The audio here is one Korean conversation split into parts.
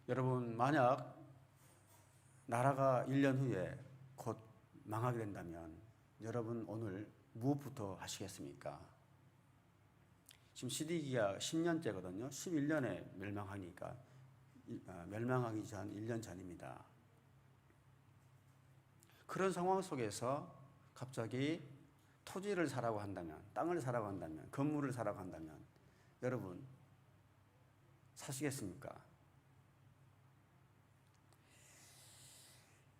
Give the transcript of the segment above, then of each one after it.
여러분, 만약 나라가 1년 후에 곧 망하게 된다면 여러분 오늘 무엇부터 하시겠습니까? 지금 시디기가 10년째거든요. 11년에 멸망하니까 멸망하기 전 1년 전입니다. 그런 상황 속에서 갑자기 토지를 사라고 한다면, 땅을 사라고 한다면, 건물을 사라고 한다면 여러분 사시겠습니까?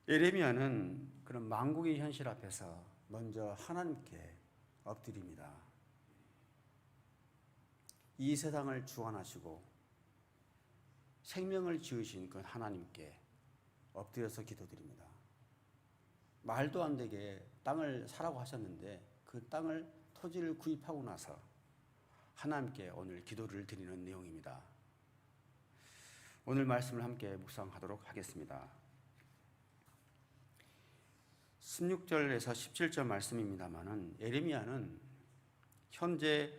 예레미야는 그런 만국의 현실 앞에서 먼저 하나님께 엎드립니다. 이 세상을 주관하시고 생명을 지으신 그 하나님께 엎드려서 기도드립니다. 말도 안 되게 땅을 사라고 하셨는데 그 땅을 토지를 구입하고 나서 하나님께 오늘 기도를 드리는 내용입니다. 오늘 말씀을 함께 묵상하도록 하겠습니다. 16절에서 17절 말씀입니다만은 예레미야는 현재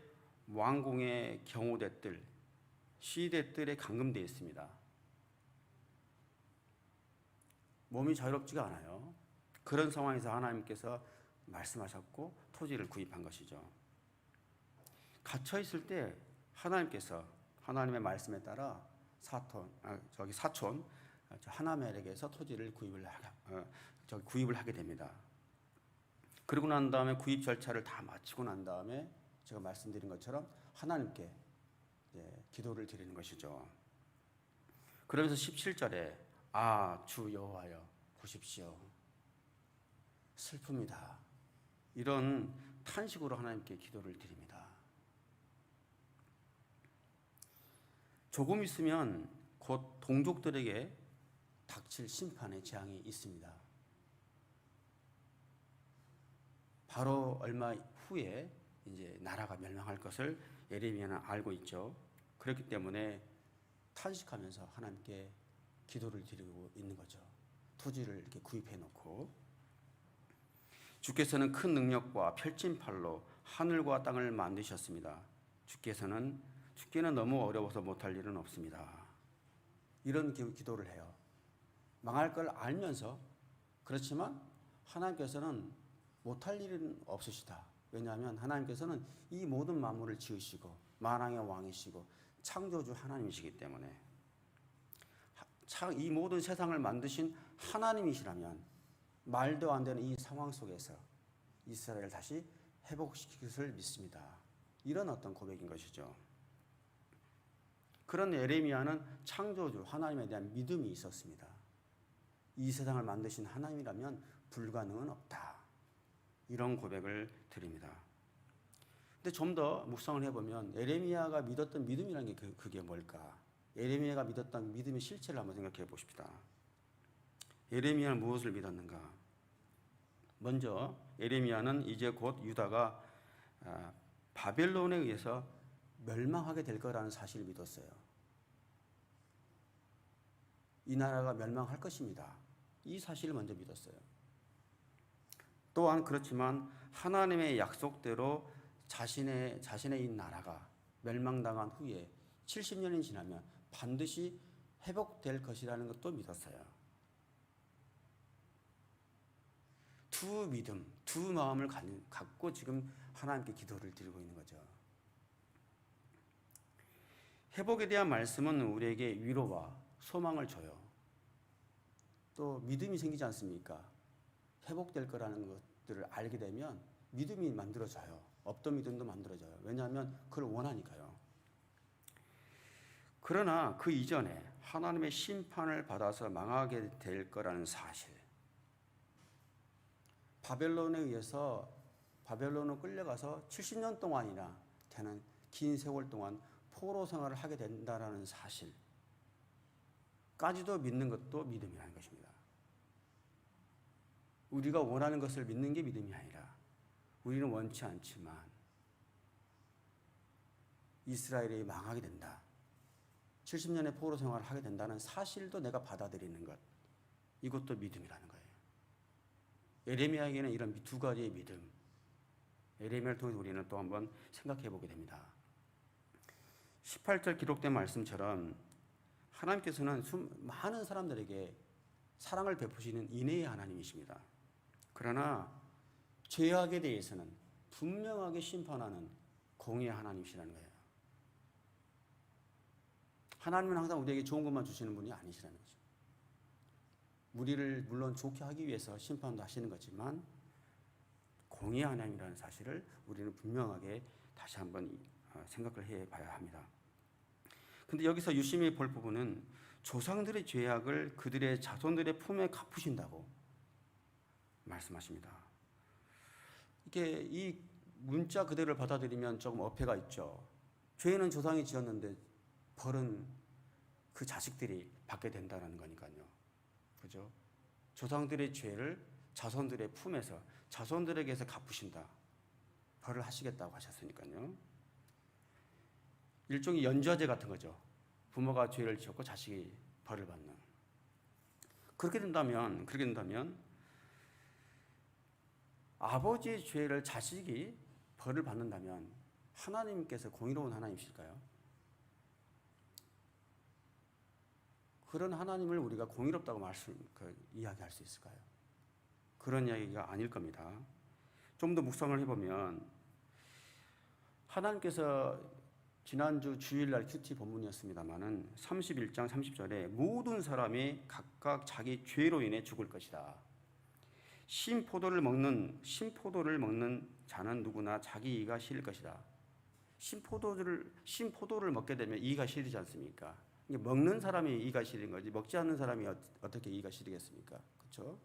왕궁의 경호대들, 시대들에 감금되어 있습니다. 몸이 자유롭지가 않아요. 그런 상황에서 하나님께서 말씀하셨고 토지를 구입한 것이죠. 갇혀 있을 때 하나님께서 하나님의 말씀에 따라 사촌 하나멜에게서 토지를 구입을 하게 됩니다. 그러고 난 다음에 구입 절차를 다 마치고 난 다음에 제가 말씀드린 것처럼 하나님께 기도를 드리는 것이죠. 그러면서 17절에 주 여호와여 보십시오. 슬픕니다. 이런 탄식으로 하나님께 기도를 드립니다. 조금 있으면 곧 동족들에게 닥칠 심판의 재앙이 있습니다. 바로 얼마 후에 이제 나라가 멸망할 것을 예레미야는 알고 있죠. 그렇기 때문에 탄식하면서 하나님께 기도를 드리고 있는 거죠. 토지를 이렇게 구입해 놓고 주께서는 큰 능력과 펼친 팔로 하늘과 땅을 만드셨습니다. 주께는 너무 어려워서 못할 일은 없습니다. 이런 기도를 해요. 망할 걸 알면서 그렇지만 하나님께서는 못할 일은 없으시다. 왜냐하면 하나님께서는 이 모든 만물을 지으시고 만왕의 왕이시고 창조주 하나님이시기 때문에 이 모든 세상을 만드신 하나님이시라면 말도 안 되는 이 상황 속에서 이스라엘을 다시 회복시킬 것을 믿습니다. 이런 어떤 고백인 것이죠. 그런 예레미야는 창조주 하나님에 대한 믿음이 있었습니다. 이 세상을 만드신 하나님이라면 불가능은 없다. 이런 고백을 드립니다. 근데 좀 더 묵상을 해보면 예레미야가 믿었던 믿음이라는 게 그게 뭘까? 예레미야가 믿었던 믿음의 실체를 한번 생각해 보십시다. 예레미야는 무엇을 믿었는가? 먼저 예레미야는 이제 곧 유다가 바벨론에 의해서 멸망하게 될 거라는 사실을 믿었어요. 이 나라가 멸망할 것입니다. 이 사실을 먼저 믿었어요. 또한 그렇지만 하나님의 약속대로 자신의 이 나라가 멸망당한 후에 70년이 지나면 반드시 회복될 것이라는 것도 믿었어요. 두 믿음, 두 마음을 갖고 지금 하나님께 기도를 드리고 있는 거죠. 회복에 대한 말씀은 우리에게 위로와 소망을 줘요. 또 믿음이 생기지 않습니까? 회복될 거라는 것들을 알게 되면 믿음이 만들어져요. 없던 믿음도 만들어져요. 왜냐하면 그걸 원하니까요. 그러나 그 이전에 하나님의 심판을 받아서 망하게 될 거라는 사실, 바벨론에 의해서 바벨론으로 끌려가서 70년 동안이나 되는 긴 세월 동안 포로 생활을 하게 된다는 사실까지도 믿는 것도 믿음이라는 것입니다. 우리가 원하는 것을 믿는 게 믿음이 아니라 우리는 원치 않지만 이스라엘이 망하게 된다. 70년의 포로 생활을 하게 된다는 사실도 내가 받아들이는 것. 이것도 믿음이라는 거예요. 예레미야에게는 이런 두 가지의 믿음. 예레미야를 통해서 우리는 또 한번 생각해 보게 됩니다. 18절 기록된 말씀처럼 하나님께서는 많은 사람들에게 사랑을 베푸시는 인애의 하나님이십니다. 그러나 죄악에 대해서는 분명하게 심판하는 공의의 하나님이시라는 거예요. 하나님은 항상 우리에게 좋은 것만 주시는 분이 아니시라는 거죠. 우리를 물론 좋게 하기 위해서 심판도 하시는 거지만 공의의 하나님이라는 사실을 우리는 분명하게 다시 한번 생각을 해봐야 합니다. 근데 여기서 유심히 볼 부분은 조상들의 죄악을 그들의 자손들의 품에 갚으신다고 말씀하십니다. 이게 이 문자 그대로를 받아들이면 조금 어폐가 있죠. 죄는 조상이 지었는데 벌은 그 자식들이 받게 된다는 거니까요. 그죠? 조상들의 죄를 자손들의 품에서 자손들에게서 갚으신다. 벌을 하시겠다고 하셨으니까요. 일종의 연좌제 같은 거죠. 부모가 죄를 지었고 자식이 벌을 받는. 그렇게 된다면 아버지의 죄를 자식이 벌을 받는다면 하나님께서 공의로운 하나님이실까요? 그런 하나님을 우리가 공의롭다고 이야기할 수 있을까요? 그런 이야기가 아닐 겁니다. 좀 더 묵상을 해보면 하나님께서 지난주 주일날 큐티 본문이었습니다마는 31장 30절에 모든 사람이 각각 자기 죄로 인해 죽을 것이다. 신포도를 먹는 자는 누구나 자기 이가 실릴 것이다. 신포도를 먹게 되면 이가 실리지 않습니까? 먹는 사람이 이가 실린 거지 먹지 않는 사람이 어떻게 이가 실리겠습니까? 그렇죠?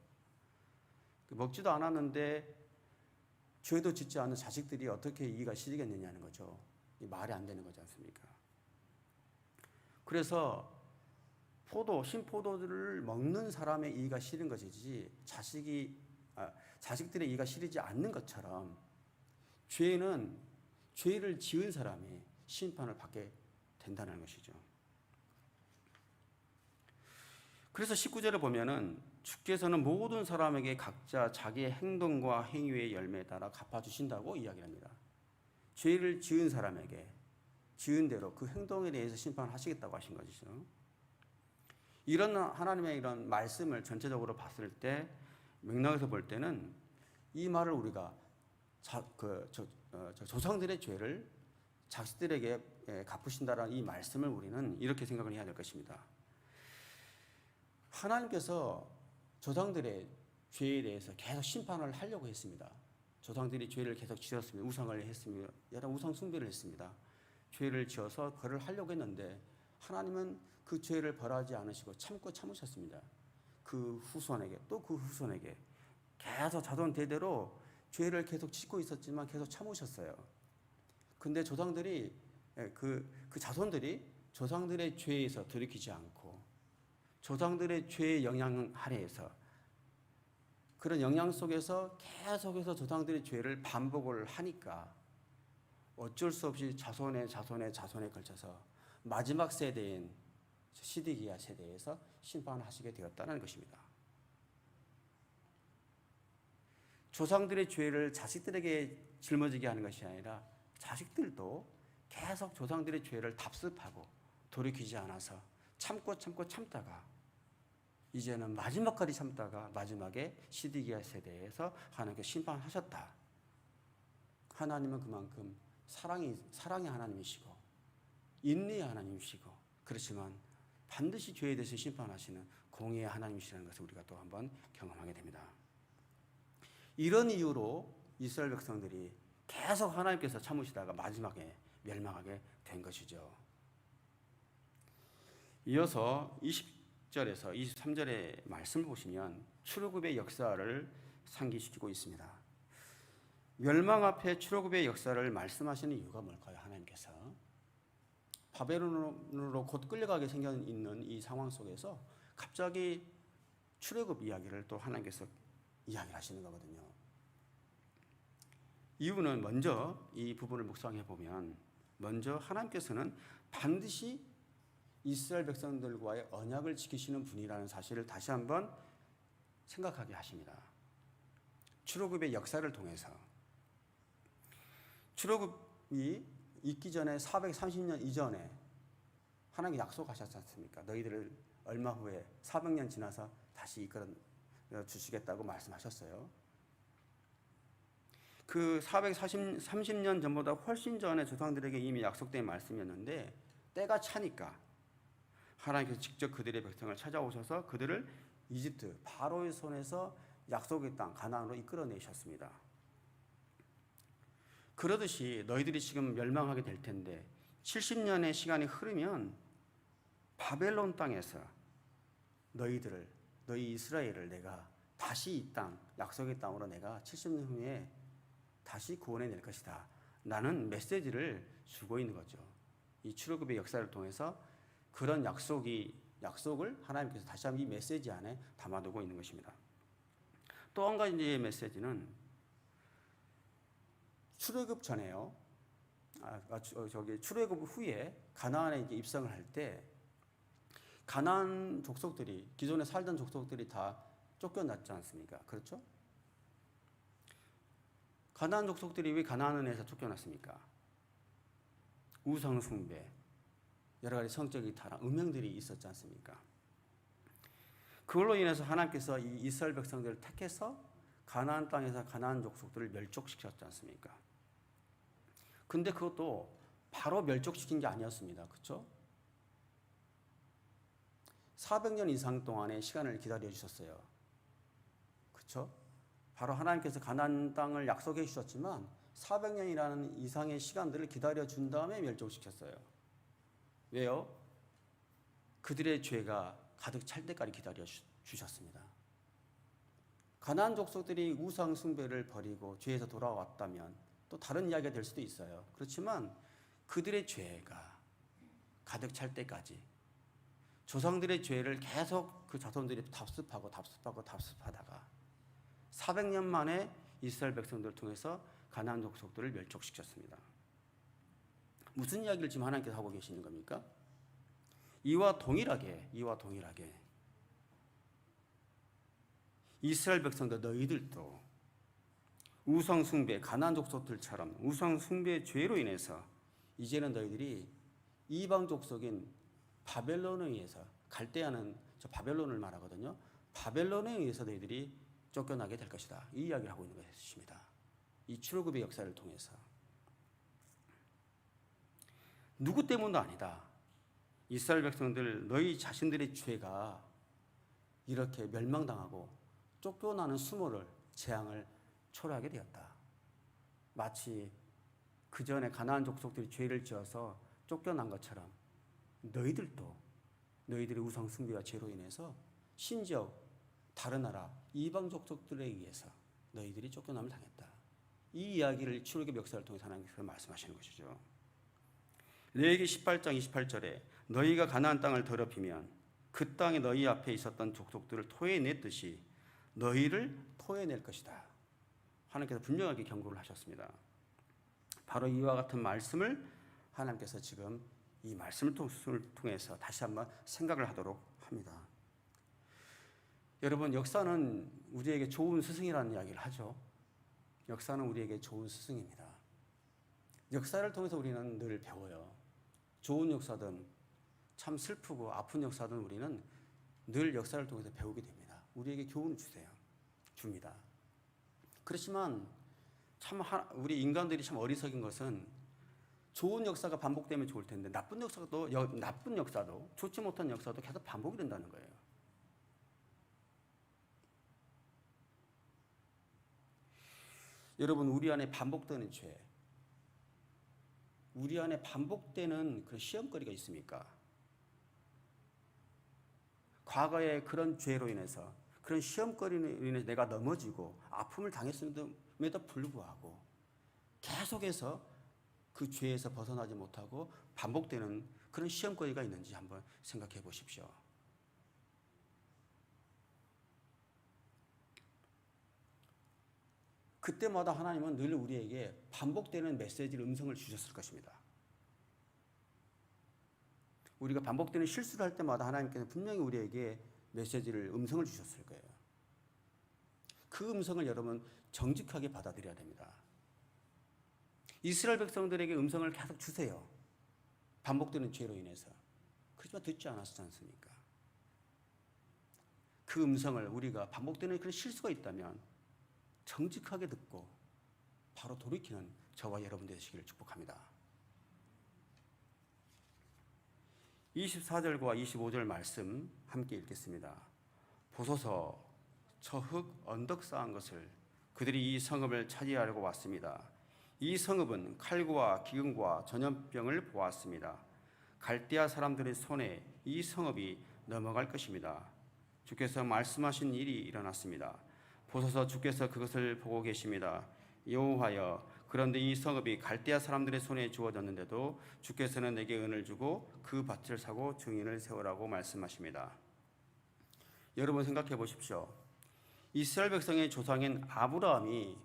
먹지도 않았는데 죄도 짓지 않은 자식들이 어떻게 이가 실리겠느냐는 거죠. 말이 안 되는 거지 않습니까? 그래서 신포도를 먹는 사람의 이가 실린 것이지 자식들의 이가 실리지 않는 것처럼 죄를 지은 사람이 심판을 받게 된다는 것이죠. 그래서 19절을 보면은 주께서는 모든 사람에게 각자 자기의 행동과 행위의 열매에 따라 갚아주신다고 이야기합니다. 죄를 지은 사람에게 지은 대로 그 행동에 대해서 심판하시겠다고 하신 것이죠. 이런 하나님의 이런 말씀을 전체적으로 봤을 때 맥락에서 볼 때는 이 말을 우리가 조상들의 죄를 자식들에게 갚으신다라는 이 말씀을 우리는 이렇게 생각을 해야 될 것입니다. 하나님께서 조상들의 죄에 대해서 계속 심판을 하려고 했습니다. 조상들이 죄를 계속 지었습니다. 우상을 했습니다. 여러 우상 숭배를 했습니다. 죄를 지어서 벌을 하려고 했는데 하나님은 그 죄를 벌하지 않으시고 참으셨습니다. 그 후손에게 또 그 후손에게 계속 자손 대대로 죄를 계속 짓고 있었지만 계속 참으셨어요. 근데 조상들이 그 자손들이 조상들의 죄에서 돌이키지 않고 조상들의 죄의 영향 아래에서 그런 영향 속에서 계속해서 조상들의 죄를 반복을 하니까 어쩔 수 없이 자손에 걸쳐서 마지막 세대인 시드기야 세대에서 심판하시게 되었다는 것입니다. 조상들의 죄를 자식들에게 짊어지게 하는 것이 아니라 자식들도 계속 조상들의 죄를 답습하고 돌이키지 않아서 참다가 이제는 마지막까지 참다가 마지막에 시드기야 세대에서 하나님께서 심판하셨다. 하나님은 그만큼 사랑의 하나님이시고 인내의 하나님이시고 그렇지만 반드시 죄에 대해서 심판하시는 공의의 하나님이시라는 것을 우리가 또 한번 경험하게 됩니다. 이런 이유로 이스라엘 백성들이 계속 하나님께서 참으시다가 마지막에 멸망하게 된 것이죠. 이어서 20절에서 23절의 말씀을 보시면 출애굽의 역사를 상기시키고 있습니다. 멸망 앞에 출애굽의 역사를 말씀하시는 이유가 뭘까요? 하나님께서 바벨론으로 곧 끌려가게 생겨 있는 이 상황 속에서 갑자기 출애굽 이야기를 또 하나님께서 이야기를 하시는 거거든요. 이유는 먼저 이 부분을 묵상해 보면 먼저 하나님께서는 반드시 이스라엘 백성들과의 언약을 지키시는 분이라는 사실을 다시 한번 생각하게 하십니다. 출애굽의 역사를 통해서 출애굽이 있기 전에 430년 이전에 하나님께 약속하셨지 않습니까? 너희들을 얼마 후에 400년 지나서 다시 이끌어 주시겠다고 말씀하셨어요. 그 430년 전보다 훨씬 전에 조상들에게 이미 약속된 말씀이었는데 때가 차니까 하나님께서 직접 그들의 백성을 찾아오셔서 그들을 이집트 바로의 손에서 약속의 땅 가나안으로 이끌어내셨습니다. 그러듯이 너희들이 지금 멸망하게 될 텐데 70년의 시간이 흐르면 바벨론 땅에서 너희 이스라엘을 내가 다시 이 땅, 약속의 땅으로 내가 70년 후에 다시 구원해낼 것이다 라는 메시지를 주고 있는 거죠. 이 출애굽의 역사를 통해서 그런 약속을 하나님께서 다시 한번 이 메시지 안에 담아두고 있는 것입니다. 또 한 가지의 메시지는 출애굽 전에요. 출애굽 후에 가나안에 이제 입성을 할 때 가나안 족속들이 기존에 살던 족속들이 다 쫓겨났지 않습니까? 그렇죠? 가나안 족속들이 왜 가나안에서 쫓겨났습니까? 우상 숭배, 여러 가지 성적인 타락, 음행들이 있었지 않습니까? 그걸로 인해서 하나님께서 이 이스라엘 백성들을 택해서 가나안 땅에서 가나안 족속들을 멸족시켰지 않습니까? 근데 그것도 바로 멸족시킨 게 아니었습니다. 그렇죠? 400년 이상 동안의 시간을 기다려 주셨어요. 그렇죠? 바로 하나님께서 가나안 땅을 약속해 주셨지만 400년이라는 이상의 시간들을 기다려 준 다음에 멸족시켰어요. 왜요? 그들의 죄가 가득 찰 때까지 기다려 주셨습니다. 가나안 족속들이 우상 숭배를 버리고 죄에서 돌아왔다면 또 다른 이야기가 될 수도 있어요. 그렇지만 그들의 죄가 가득 찰 때까지 조상들의 죄를 계속 그 자손들이 답습하다가 400년 만에 이스라엘 백성들을 통해서 가나안 족속들을 멸족시켰습니다. 무슨 이야기를 지금 하나님께서 하고 계시는 겁니까? 이와 동일하게 이스라엘 백성들 너희들도 우상 숭배, 가나안 족속들처럼 우상 숭배의 죄로 인해서 이제는 너희들이 이방 족속인 바벨론에 의해서 갈대아는 저 바벨론을 말하거든요. 바벨론에 의해서 너희들이 쫓겨나게 될 것이다. 이 이야기를 하고 있는 것입니다. 이 출애굽의 역사를 통해서 누구 때문도 아니다. 이스라엘 백성들 너희 자신들의 죄가 이렇게 멸망당하고 쫓겨나는 수모를 재앙을 초래하게 되었다. 마치 그 전에 가나안 족속들이 죄를 지어서 쫓겨난 것처럼 너희들도 너희들의 우상 숭배와 죄로 인해서 심지어 다른 나라 이방 족속들에 의해서 너희들이 쫓겨남을 당했다. 이 이야기를 출애굽 역사를 통해서 하나님께서 말씀하시는 것이죠. 레위기 18장 28절에 너희가 가나안 땅을 더럽히면 그 땅에 너희 앞에 있었던 족속들을 토해냈듯이 너희를 토해낼 것이다. 하나님께서 분명하게 경고를 하셨습니다. 바로 이와 같은 말씀을 하나님께서 지금 이 말씀을 통해서 다시 한번 생각을 하도록 합니다. 여러분, 역사는 우리에게 좋은 스승이라는 이야기를 하죠. 역사는 우리에게 좋은 스승입니다. 역사를 통해서 우리는 늘 배워요. 좋은 역사든 참 슬프고 아픈 역사든 우리는 늘 역사를 통해서 배우게 됩니다. 우리에게 교훈을 줍니다. 그렇지만 참 우리 인간들이 참 어리석인 것은 좋은 역사가 반복되면 좋을 텐데 나쁜 역사도 좋지 못한 역사도 계속 반복이 된다는 거예요. 여러분, 우리 안에 반복되는 죄, 우리 안에 반복되는 그 시험거리가 있습니까? 과거에 그런 죄로 인해서 그런 시험거리로 인해서 내가 넘어지고 아픔을 당했음에도 불구하고 계속해서 그 죄에서 벗어나지 못하고 반복되는 그런 시험거리가 있는지 한번 생각해 보십시오. 그때마다 하나님은 늘 우리에게 반복되는 메시지를 음성을 주셨을 것입니다. 우리가 반복되는 실수를 할 때마다 하나님께서 분명히 우리에게 메시지를 음성을 주셨을 거예요. 그 음성을 여러분 정직하게 받아들여야 됩니다. 이스라엘 백성들에게 음성을 계속 주세요. 반복되는 죄로 인해서. 하지만 듣지 않았지 않습니까? 그 음성을 우리가 반복되는 그런 실수가 있다면 정직하게 듣고 바로 돌이키는 저와 여러분 되시기를 축복합니다. 24절과 25절 말씀 함께 읽겠습니다. 보소서 저 흙 언덕 쌓은 것을 그들이 이 성읍을 차지하려고 왔습니다. 이 성읍은 칼과 기근과 전염병을 보았습니다. 갈대아 사람들의 손에 이 성읍이 넘어갈 것입니다. 주께서 말씀하신 일이 일어났습니다. 보소서 주께서 그것을 보고 계십니다. 여호와여, 그런데 이 성읍이 갈대아 사람들의 손에 주어졌는데도 주께서는 내게 은을 주고 그 밭을 사고 증인을 세우라고 말씀하십니다. 여러분 생각해 보십시오. 이스라엘 백성의 조상인 아브라함이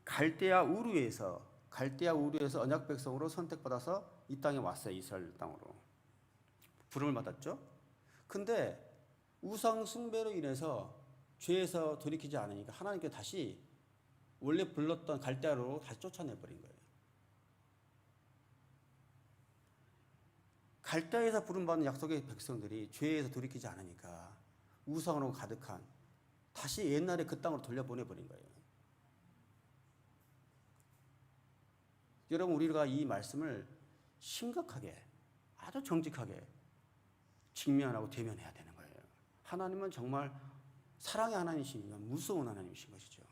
갈대아 우르에서 언약 백성으로 선택받아서 이 땅에 왔어요. 이스라엘 땅으로 부름을 받았죠. 근데 우상 숭배로 인해서 죄에서 돌이키지 않으니까 하나님께 다시 원래 불렀던 갈대아로 다시 쫓아내버린 거예요. 갈대아에서 부름받은 약속의 백성들이 죄에서 돌이키지 않으니까 우상으로 가득한 다시 옛날에 그 땅으로 돌려보내버린 거예요. 여러분, 우리가 이 말씀을 심각하게, 아주 정직하게 직면하고 대면해야 되는 거예요. 하나님은 정말 사랑의 하나님이시면 무서운 하나님이신 것이죠.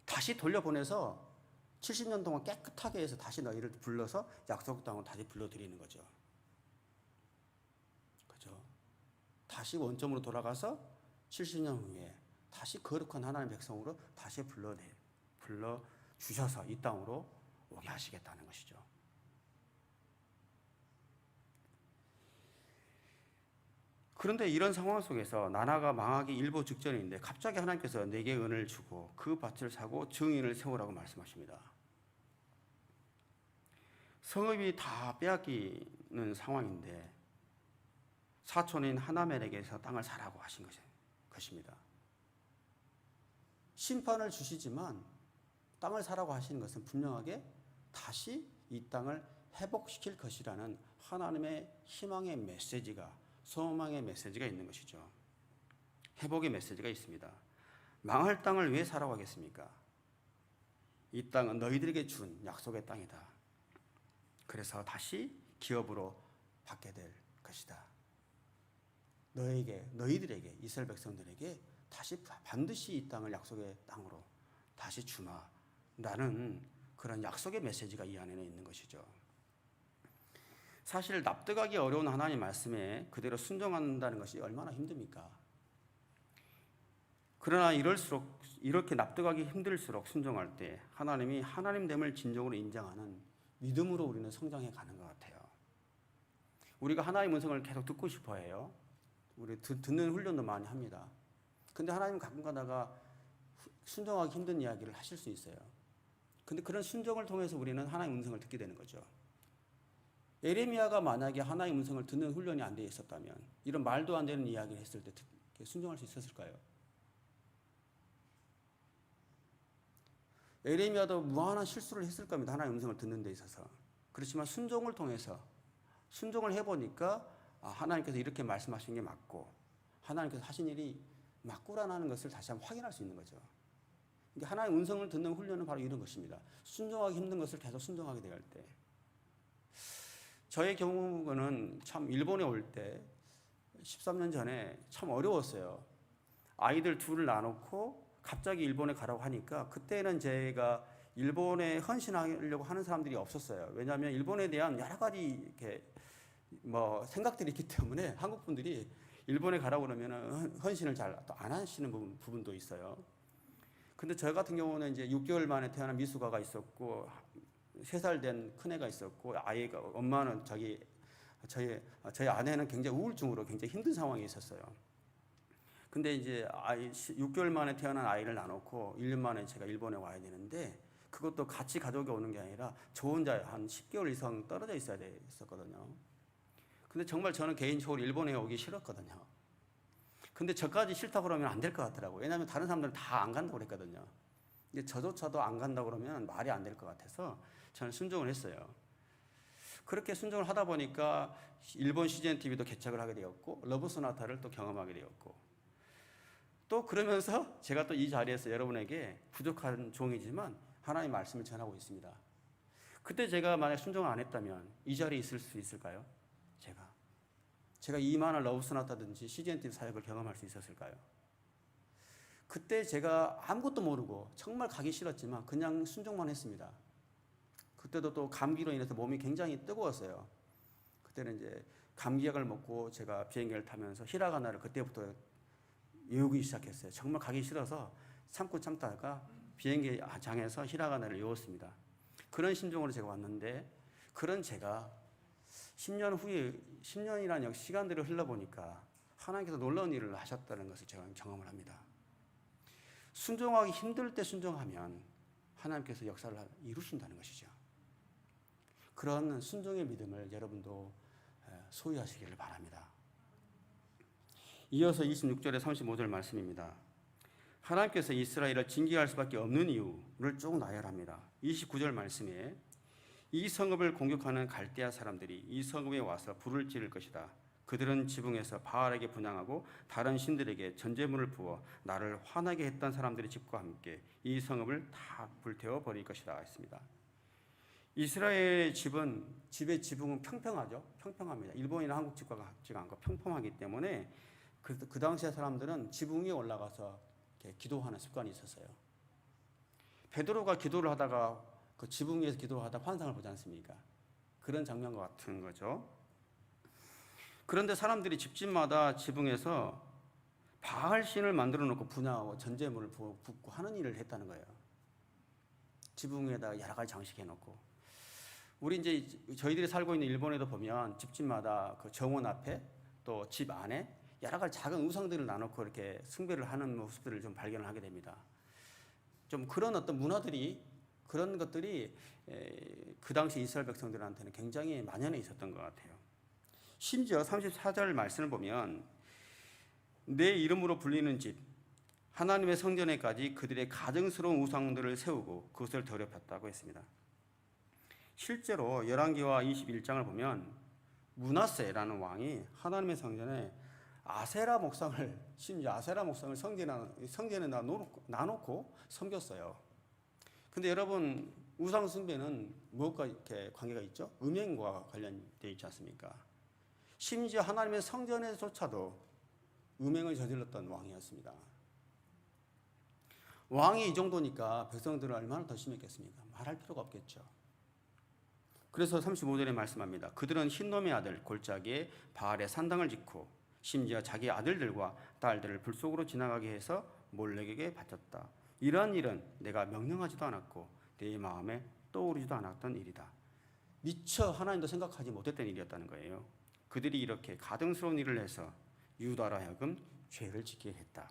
다시 돌려보내서 70년 동안 깨끗하게 해서 다시 너희를 불러서 약속 땅으로 다시 불러드리는 거죠. 그죠? 다시 원점으로 돌아가서 70년 후에 다시 거룩한 하나님 백성으로 다시 불러 주셔서 이 땅으로 오게 하시겠다는 것이죠. 그런데 이런 상황 속에서 나라가 망하기 일보 직전인데 갑자기 하나님께서 내게 은을 주고 그 밭을 사고 증인을 세우라고 말씀하십니다. 성읍이 다 빼앗기는 상황인데 사촌인 하나멜에게서 땅을 사라고 하신 것입니다. 심판을 주시지만 땅을 사라고 하시는 것은 분명하게 다시 이 땅을 회복시킬 것이라는 하나님의 희망의 메시지가, 소망의 메시지가 있는 것이죠. 회복의 메시지가 있습니다. 망할 땅을 왜 사라고 하겠습니까? 이 땅은 너희들에게 준 약속의 땅이다. 그래서 다시 기업으로 받게 될 것이다. 너희들에게, 이스라엘 백성들에게 다시 반드시 이 땅을 약속의 땅으로 다시 주마라는 그런 약속의 메시지가 이 안에는 있는 것이죠. 사실 납득하기 어려운 하나님 말씀에 그대로 순종한다는 것이 얼마나 힘듭니까? 그러나 이렇게 납득하기 힘들수록 순종할 때 하나님이 하나님됨을 진정으로 인정하는 믿음으로 우리는 성장해 가는 것 같아요. 우리가 하나님의 음성을 계속 듣고 싶어 해요. 우리 듣는 훈련도 많이 합니다. 근데 하나님 가끔 가다가 순종하기 힘든 이야기를 하실 수 있어요. 근데 그런 순종을 통해서 우리는 하나님의 음성을 듣게 되는 거죠. 에레미야가 만약에 하나님의 음성을 듣는 훈련이 안 되어 있었다면 이런 말도 안 되는 이야기를 했을 때 순종할 수 있었을까요? 에레미야도 무한한 실수를 했을 겁니다. 하나님의 음성을 듣는 데 있어서. 그렇지만 순종을 통해서 순종을 해보니까 하나님께서 이렇게 말씀하신 게 맞고 하나님께서 하신 일이 맞구나라는 것을 다시 한번 확인할 수 있는 거죠. 그러니까 하나님의 음성을 듣는 훈련은 바로 이런 것입니다. 순종하기 힘든 것을 계속 순종하게 될 때. 저의 경우는 참 일본에 올 때 13년 전에 참 어려웠어요. 아이들 둘을 놔놓고 갑자기 일본에 가라고 하니까 그때는 제가 일본에 헌신하려고 하는 사람들이 없었어요. 왜냐하면 일본에 대한 여러 가지 이렇게 생각들이 있기 때문에 한국 분들이 일본에 가라고 그러면 헌신을 잘 안 하시는 부분도 있어요. 근데 저 같은 경우는 이제 6개월 만에 태어난 미숙아가 있었고 3살 된 큰애가 있었고 엄마는 저희 아내는 굉장히 우울증으로 굉장히 힘든 상황에 있었어요. 근데 이제 6개월 만에 태어난 아이를 놔놓고 1년 만에 제가 일본에 와야 되는데 그것도 같이 가족이 오는 게 아니라 저 혼자 한 10개월 이상 떨어져 있어야 됐었거든요. 근데 정말 저는 개인적으로 일본에 오기 싫었거든요. 근데 저까지 싫다고 그러면 안 될 것 같더라고요. 왜냐하면 다른 사람들은 다 안 간다고 그랬거든요. 근데 저조차도 안 간다고 그러면 말이 안 될 것 같아서 저는 순종을 했어요. 그렇게 순종을 하다 보니까 일본 CGN TV도 개척을 하게 되었고 러브 소나타를 또 경험하게 되었고 또 그러면서 제가 또 이 자리에서 여러분에게 부족한 종이지만 하나님의 말씀을 전하고 있습니다. 그때 제가 만약 순종을 안 했다면 이 자리에 있을 수 있을까요? 제가 이만한 러브 소나타든지 CGN TV 사역을 경험할 수 있었을까요? 그때 제가 아무것도 모르고 정말 가기 싫었지만 그냥 순종만 했습니다. 그때도 또 감기로 인해서 몸이 굉장히 뜨거웠어요. 그때는 이제 감기약을 먹고 제가 비행기를 타면서 히라가나를 그때부터 외우기 시작했어요. 정말 가기 싫어서 참다가 비행기 장에서 히라가나를 외웠습니다. 그런 심정으로 제가 왔는데 그런 제가 10년 후에 10년이라는 시간들을 흘러보니까 하나님께서 놀라운 일을 하셨다는 것을 제가 경험을 합니다. 순종하기 힘들 때 순종하면 하나님께서 역사를 이루신다는 것이죠. 그런 순종의 믿음을 여러분도 소유하시기를 바랍니다. 이어서 26절에 35절 말씀입니다. 하나님께서 이스라엘을 징계할 수밖에 없는 이유를 쭉 나열합니다. 29절 말씀에 이 성읍을 공격하는 갈대아 사람들이 이 성읍에 와서 불을 지를 것이다. 그들은 지붕에서 바알에게 분향하고 다른 신들에게 전제물을 부어 나를 화나게 했던 사람들의 집과 함께 이 성읍을 다 불태워 버릴 것이다 했습니다. 이스라엘의 집의 지붕은 평평하죠. 평평합니다. 일본이나 한국 집과 같지가 않고 평평하기 때문에 그 당시의 사람들은 지붕 위에 올라가서 이렇게 기도하는 습관이 있었어요. 베드로가 기도를 하다가 그 지붕 위에서 기도하다 환상을 보지 않습니까? 그런 장면과 같은 거죠. 그런데 사람들이 집집마다 지붕에서 바알 신을 만들어 놓고 분향하고 전제물을 붓고 하는 일을 했다는 거예요. 지붕 위에다가 여러 가지 장식해 놓고. 우리 이제 저희들이 살고 있는 일본에도 보면 집집마다 그 정원 앞에 또 집 안에 여러 가지 작은 우상들을 놔놓고 이렇게 숭배를 하는 모습들을 좀 발견을 하게 됩니다. 좀 그런 어떤 문화들이 그런 것들이 그 당시 이스라엘 백성들한테는 굉장히 만연해 있었던 것 같아요. 심지어 34절 말씀을 보면 내 이름으로 불리는 집 하나님의 성전에까지 그들의 가증스러운 우상들을 세우고 그것을 더럽혔다고 했습니다. 실제로 열왕기와 21장을 보면 므낫세라는 왕이 하나님의 성전에 아세라 목상을 성전에 놔놓고 섬겼어요. 근데 여러분 우상 숭배는 무엇과 이렇게 관계가 있죠? 음행과 관련되어 있지 않습니까? 심지어 하나님의 성전에조차도 음행을 저질렀던 왕이었습니다. 왕이 이 정도니까 백성들은 얼마나 더 심했겠습니까? 말할 필요가 없겠죠. 그래서 35절에 말씀합니다. 그들은 흰놈의 아들 골짜기에 바알의 산당을 짓고 심지어 자기 아들들과 딸들을 불 속으로 지나가게 해서 몰렉에게 바쳤다. 이러한 일은 내가 명령하지도 않았고 내 마음에 떠오르지도 않았던 일이다. 미처 하나님도 생각하지 못했던 일이었다는 거예요. 그들이 이렇게 가증스러운 일을 해서 유다로 하여금 죄를 짓게 했다.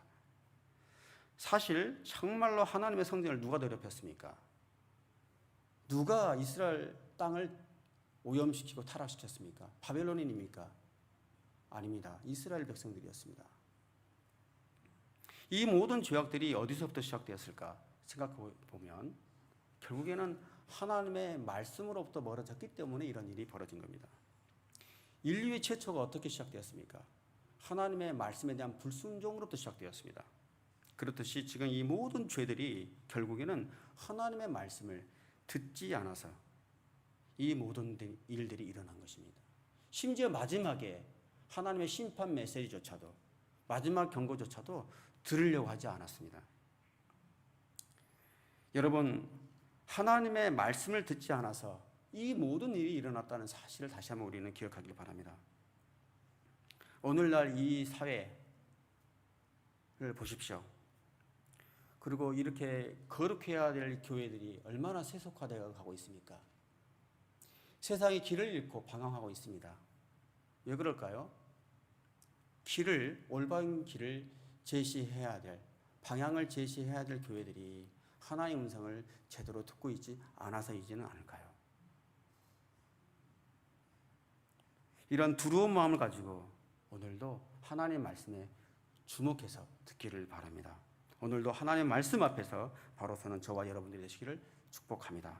사실 정말로 하나님의 성전을 누가 더럽혔습니까? 누가 이스라엘 땅을 오염시키고 타락시켰습니까? 바벨론인입니까? 아닙니다. 이스라엘 백성들이었습니다. 이 모든 죄악들이 어디서부터 시작되었을까 생각해 보면 결국에는 하나님의 말씀으로부터 멀어졌기 때문에 이런 일이 벌어진 겁니다. 인류의 최초가 어떻게 시작되었습니까? 하나님의 말씀에 대한 불순종으로부터 시작되었습니다. 그렇듯이 지금 이 모든 죄들이 결국에는 하나님의 말씀을 듣지 않아서 이 모든 일들이 일어난 것입니다. 심지어 마지막에 하나님의 심판 메시지조차도 마지막 경고조차도 들으려고 하지 않았습니다. 여러분, 하나님의 말씀을 듣지 않아서 이 모든 일이 일어났다는 사실을 다시 한번 우리는 기억하길 바랍니다. 오늘날 이 사회를 보십시오. 그리고 이렇게 거룩해야 될 교회들이 얼마나 세속화되어 가고 있습니까? 세상이 길을 잃고 방황하고 있습니다. 왜 그럴까요? 올바른 길을 제시해야 될, 방향을 제시해야 될 교회들이 하나님의 음성을 제대로 듣고 있지 않아서이지는 않을까요? 이런 두려운 마음을 가지고 오늘도 하나님의 말씀에 주목해서 듣기를 바랍니다. 오늘도 하나님의 말씀 앞에서 바로 서는 저와 여러분들이 되시기를 축복합니다.